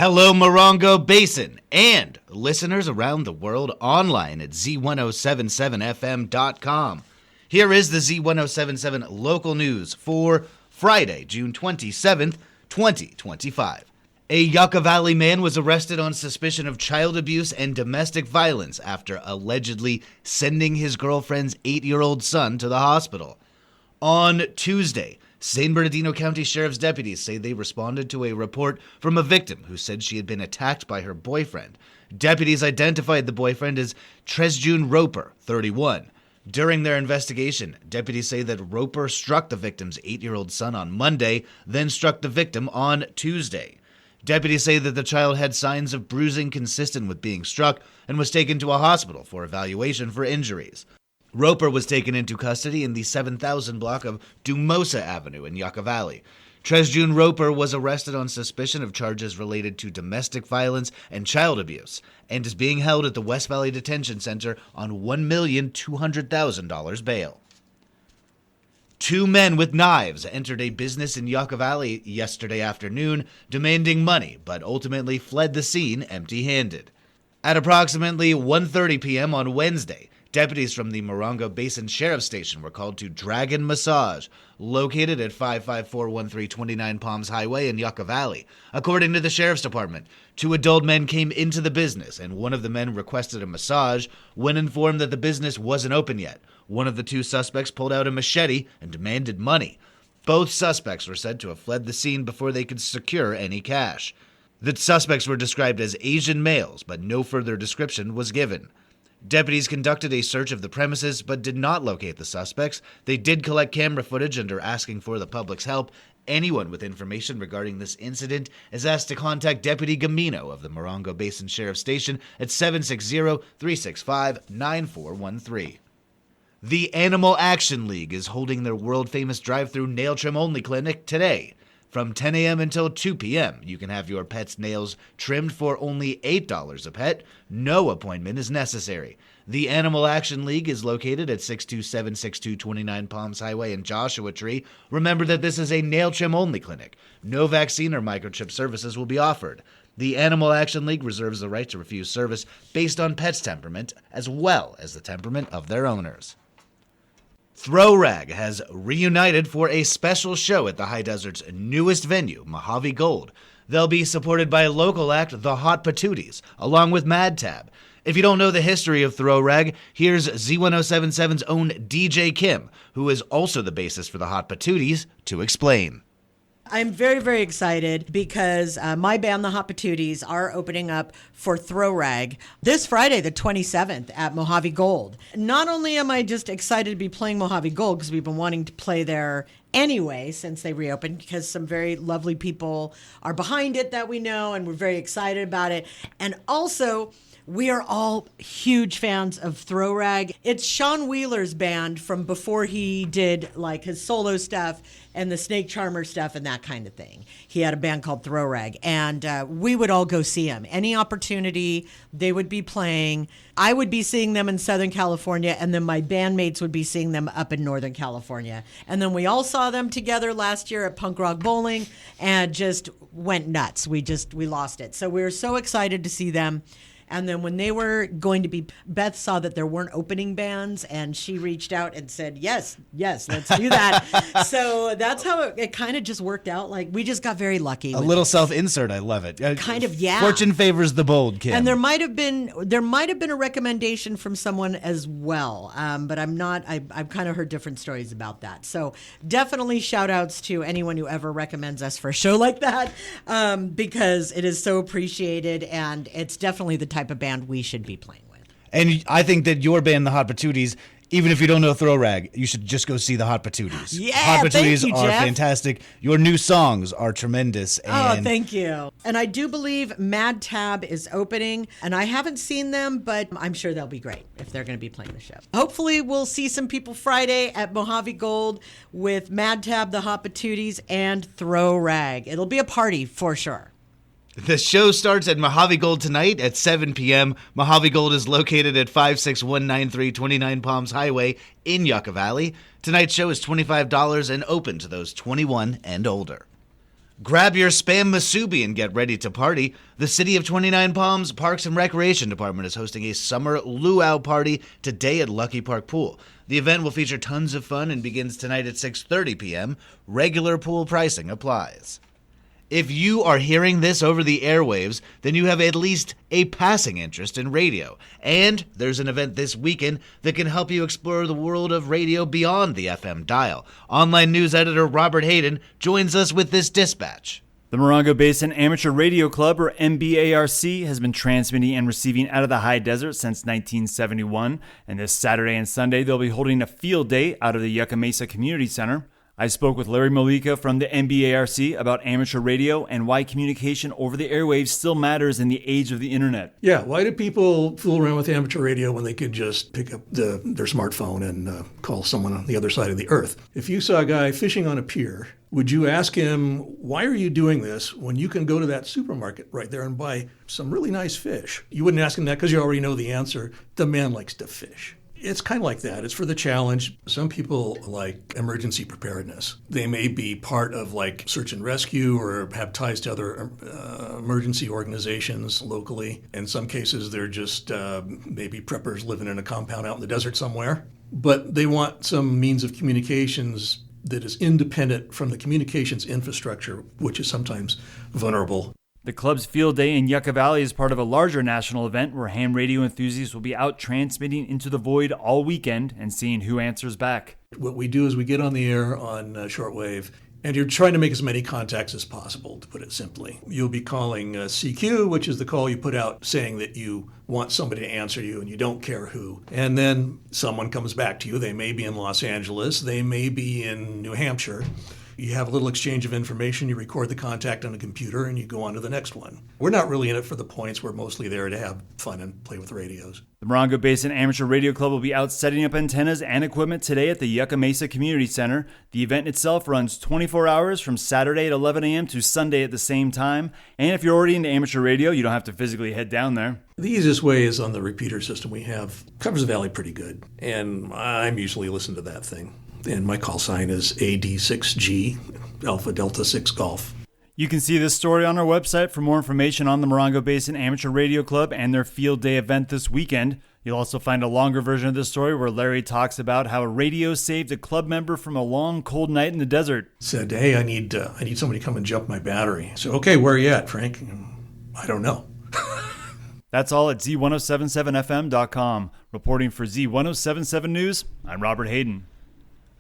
Hello, Morongo Basin, and listeners around the world online at Z107.7fm.com. Here is the Z107.7 local news for Friday, June 27th, 2025. A Yucca Valley man was arrested on suspicion of child abuse and domestic violence after allegedly sending his girlfriend's 8-year-old son to the hospital. On Tuesday, San Bernardino County Sheriff's deputies say they responded to a report from a victim who said she had been attacked by her boyfriend. Deputies identified the boyfriend as Tresjun Roper, 31. During their investigation, deputies say that Roper struck the victim's 8-year-old son on Monday, then struck the victim on Tuesday. Deputies say that the child had signs of bruising consistent with being struck and was taken to a hospital for evaluation for injuries. Roper was taken into custody in the 7000 block of Dumosa Avenue in Yucca Valley. Tresjun Roper was arrested on suspicion of charges related to domestic violence and child abuse and is being held at the West Valley Detention Center on $1,200,000 bail. 2 men with knives entered a business in Yucca Valley yesterday afternoon demanding money, but ultimately fled the scene empty-handed. At approximately 1:30 p.m. on Wednesday, deputies from the Morongo Basin Sheriff's Station were called to Dragon Massage, located at 55413 29 Palms Highway in Yucca Valley. According to the Sheriff's Department, 2 adult men came into the business, and one of the men requested a massage when informed that the business wasn't open yet. One of the 2 suspects pulled out a machete and demanded money. Both suspects were said to have fled the scene before they could secure any cash. The suspects were described as Asian males, but no further description was given. Deputies conducted a search of the premises but did not locate the suspects. They did collect camera footage and are asking for the public's help. Anyone with information regarding this incident is asked to contact Deputy Gamino of the Morongo Basin Sheriff's Station at 760-365-9413. The Animal Action League is holding their world-famous drive-through nail trim-only clinic today. From 10 a.m. until 2 p.m., you can have your pet's nails trimmed for only $8 a pet. No appointment is necessary. The Animal Action League is located at 62762 29 Palms Highway in Joshua Tree. Remember that this is a nail trim-only clinic. No vaccine or microchip services will be offered. The Animal Action League reserves the right to refuse service based on pets' temperament, as well as the temperament of their owners. Throw Rag has reunited for a special show at the High Desert's newest venue, Mojave Gold. They'll be supported by a local act, the Hot Patooties, along with Mad Tab. If you don't know the history of Throw Rag, here's Z107.7's own DJ Kim, who is also the bassist for the Hot Patooties, to explain. I'm very, very excited because my band, the Hot Patooties, are opening up for Throw Rag this Friday, the 27th, at Mojave Gold. Not only am I just excited to be playing Mojave Gold, because we've been wanting to play there anyway since they reopened, because some very lovely people are behind it that we know, and we're very excited about it. And also, we are all huge fans of Throw Rag. It's Sean Wheeler's band from before he did like his solo stuff and the Snake Charmer stuff and that kind of thing. He had a band called Throw Rag, and we would all go see him. Any opportunity they would be playing, I would be seeing them in Southern California, and then my bandmates would be seeing them up in Northern California. And then we all saw them together last year at Punk Rock Bowling and just went nuts. We lost it. So we were so excited to see them. And then when they were going to be, Beth saw that there weren't opening bands, and she reached out and said, yes, let's do that. So that's how it kind of just worked out. Like, we just got very lucky. A little self-insert. I love it. Kind of, yeah. Fortune favors the bold, Kim. And there might have been a recommendation from someone as well. But I've kind of heard different stories about that. So definitely shout outs to anyone who ever recommends us for a show like that, because it is so appreciated, and it's definitely the type of band we should be playing with. And I think that your band, the Hot Patooties, even if you don't know Throw Rag, you should just go see the Hot Patooties. Yeah, Hot Patooties thank you, are Jeff. Fantastic. Your new songs are tremendous. And thank you. And I do believe Mad Tab is opening, and I haven't seen them, but I'm sure they'll be great if they're going to be playing the show. Hopefully we'll see some people Friday at Mojave Gold with Mad Tab, the Hot Patooties, and Throw Rag. It'll be a party for sure. The show starts at Mojave Gold tonight at 7 p.m. Mojave Gold is located at 56193 29 Palms Highway in Yucca Valley. Tonight's show is $25 and open to those 21 and older. Grab your Spam Masubi and get ready to party. The City of 29 Palms Parks and Recreation Department is hosting a summer luau party today at Lucky Park Pool. The event will feature tons of fun and begins tonight at 6:30 p.m. Regular pool pricing applies. If you are hearing this over the airwaves, then you have at least a passing interest in radio. And there's an event this weekend that can help you explore the world of radio beyond the FM dial. Online news editor Robert Hayden joins us with this dispatch. The Morongo Basin Amateur Radio Club, or MBARC, has been transmitting and receiving out of the high desert since 1971. And this Saturday and Sunday, they'll be holding a field day out of the Yucca Mesa Community Center. I spoke with Larry Malika from the MBARC about amateur radio and why communication over the airwaves still matters in the age of the internet. Yeah, why do people fool around with amateur radio when they could just pick up their smartphone and call someone on the other side of the earth? If you saw a guy fishing on a pier, would you ask him, why are you doing this when you can go to that supermarket right there and buy some really nice fish? You wouldn't ask him that because you already know the answer. The man likes to fish. It's kind of like that. It's for the challenge. Some people like emergency preparedness. They may be part of like search and rescue or have ties to other emergency organizations locally. In some cases, they're just maybe preppers living in a compound out in the desert somewhere. But they want some means of communications that is independent from the communications infrastructure, which is sometimes vulnerable. The club's field day in Yucca Valley is part of a larger national event where ham radio enthusiasts will be out transmitting into the void all weekend and seeing who answers back. What we do is we get on the air on shortwave, and you're trying to make as many contacts as possible, to put it simply. You'll be calling CQ, which is the call you put out saying that you want somebody to answer you and you don't care who. And then someone comes back to you. They may be in Los Angeles. They may be in New Hampshire. You have a little exchange of information, you record the contact on a computer, and you go on to the next one. We're not really in it for the points. We're mostly there to have fun and play with radios. The Morongo Basin Amateur Radio Club will be out setting up antennas and equipment today at the Yucca Mesa Community Center. The event itself runs 24 hours from Saturday at 11 a.m. to Sunday at the same time. And if you're already into amateur radio, you don't have to physically head down there. The easiest way is on the repeater system we have. Covers the valley pretty good, and I'm usually listening to that thing. And my call sign is AD6G, Alpha Delta 6 Golf. You can see this story on our website for more information on the Morongo Basin Amateur Radio Club and their field day event this weekend. You'll also find a longer version of this story where Larry talks about how a radio saved a club member from a long, cold night in the desert. Said, hey, I need somebody to come and jump my battery. So, okay, where are you at, Frank? I don't know. That's all at Z107.7fm.com. Reporting for Z107.7 News, I'm Robert Hayden.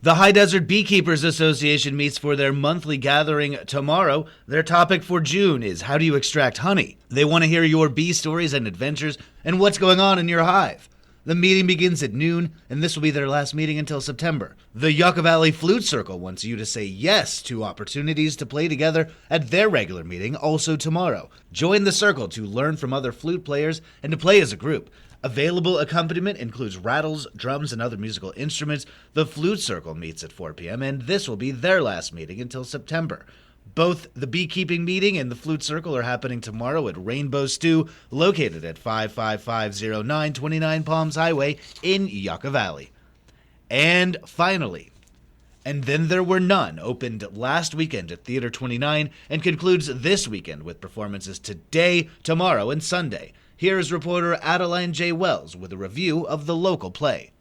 The High Desert Beekeepers Association meets for their monthly gathering tomorrow. Their topic for June is how do you extract honey? They want to hear your bee stories and adventures and what's going on in your hive. The meeting begins at noon, and this will be their last meeting until September. The Yucca Valley Flute Circle wants you to say yes to opportunities to play together at their regular meeting also tomorrow. Join the circle to learn from other flute players and to play as a group. Available accompaniment includes rattles, drums, and other musical instruments. The Flute Circle meets at 4 p.m., and this will be their last meeting until September. Both the beekeeping meeting and the Flute Circle are happening tomorrow at Rainbow Stew, located at 55509 29 Palms Highway in Yucca Valley. And finally, And Then There Were None opened last weekend at Theater 29 and concludes this weekend with performances today, tomorrow, and Sunday. Here's reporter Adeline J. Wells with a review of the local play.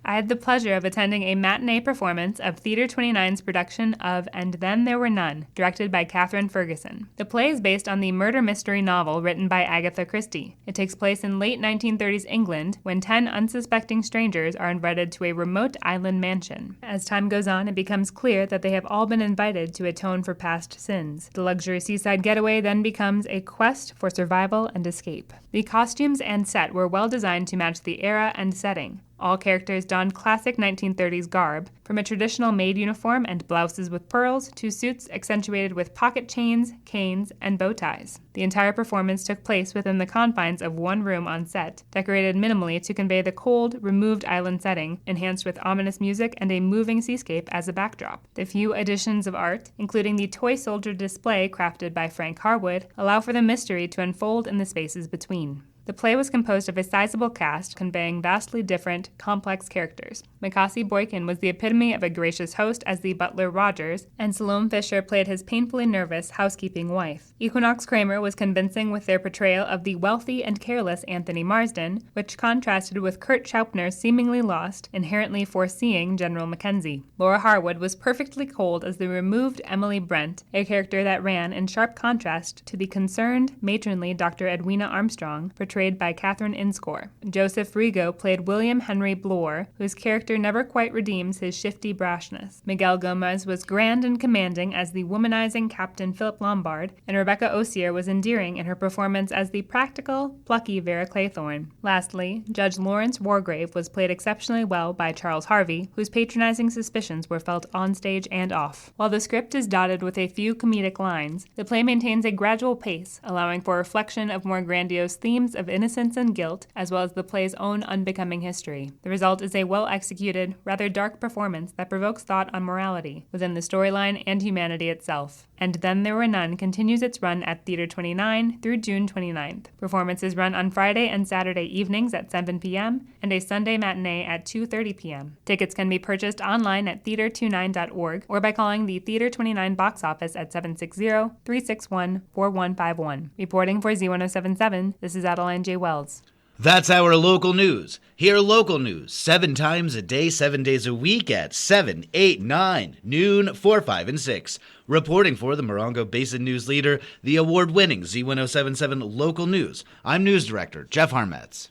I had the pleasure of attending a matinee performance of Theater 29's production of And Then There Were None, directed by Catherine Ferguson. The play is based on the murder mystery novel written by Agatha Christie. It takes place in late 1930s England when 10 unsuspecting strangers are invited to a remote island mansion. As time goes on, it becomes clear that they have all been invited to atone for past sins. The luxury seaside getaway then becomes a quest for survival and escape. The costumes and set were well designed to match the era and setting. All characters donned classic 1930s garb, from a traditional maid uniform and blouses with pearls to suits accentuated with pocket chains, canes, and bow ties. The entire performance took place within the confines of one room on set, decorated minimally to convey the cold, removed island setting, enhanced with ominous music and a moving seascape as a backdrop. The few additions of art, including the toy soldier display crafted by Frank Harwood, allow for the mystery to unfold in the spaces between. The play was composed of a sizable cast conveying vastly different, complex characters. Mikasi Boykin was the epitome of a gracious host as the butler Rogers, and Salome Fisher played his painfully nervous housekeeping wife. Equinox Kramer was convincing with their portrayal of the wealthy and careless Anthony Marsden, which contrasted with Kurt Schaupner's seemingly lost, inherently foreseeing General Mackenzie. Laura Harwood was perfectly cold as the removed Emily Brent, a character that ran in sharp contrast to the concerned, matronly Dr. Edwina Armstrong, portrayed by Catherine Inscore. Joseph Rigo played William Henry Bloor, whose character never quite redeems his shifty brashness. Miguel Gomez was grand and commanding as the womanizing Captain Philip Lombard, and Rebecca Osier was endearing in her performance as the practical, plucky Vera Claythorne. Lastly, Judge Lawrence Wargrave was played exceptionally well by Charles Harvey, whose patronizing suspicions were felt on stage and off. While the script is dotted with a few comedic lines, the play maintains a gradual pace, allowing for reflection of more grandiose themes of innocence and guilt, as well as the play's own unbecoming history. The result is a well-executed, rather dark performance that provokes thought on morality, within the storyline and humanity itself. And Then There Were None continues its run at Theater 29 through June 29th. Performances run on Friday and Saturday evenings at 7 p.m. and a Sunday matinee at 2:30 p.m. Tickets can be purchased online at theater29.org or by calling the Theater 29 box office at 760-361-4151. Reporting for Z107.7, this is Adeline J. Wells. That's our local news. Hear local news 7 times a day, 7 days a week at 7, 8, 9, noon, 4, 5, and 6. Reporting for the Morongo Basin News Leader, the award-winning Z107.7 Local News, I'm News Director Jeff Harmetz.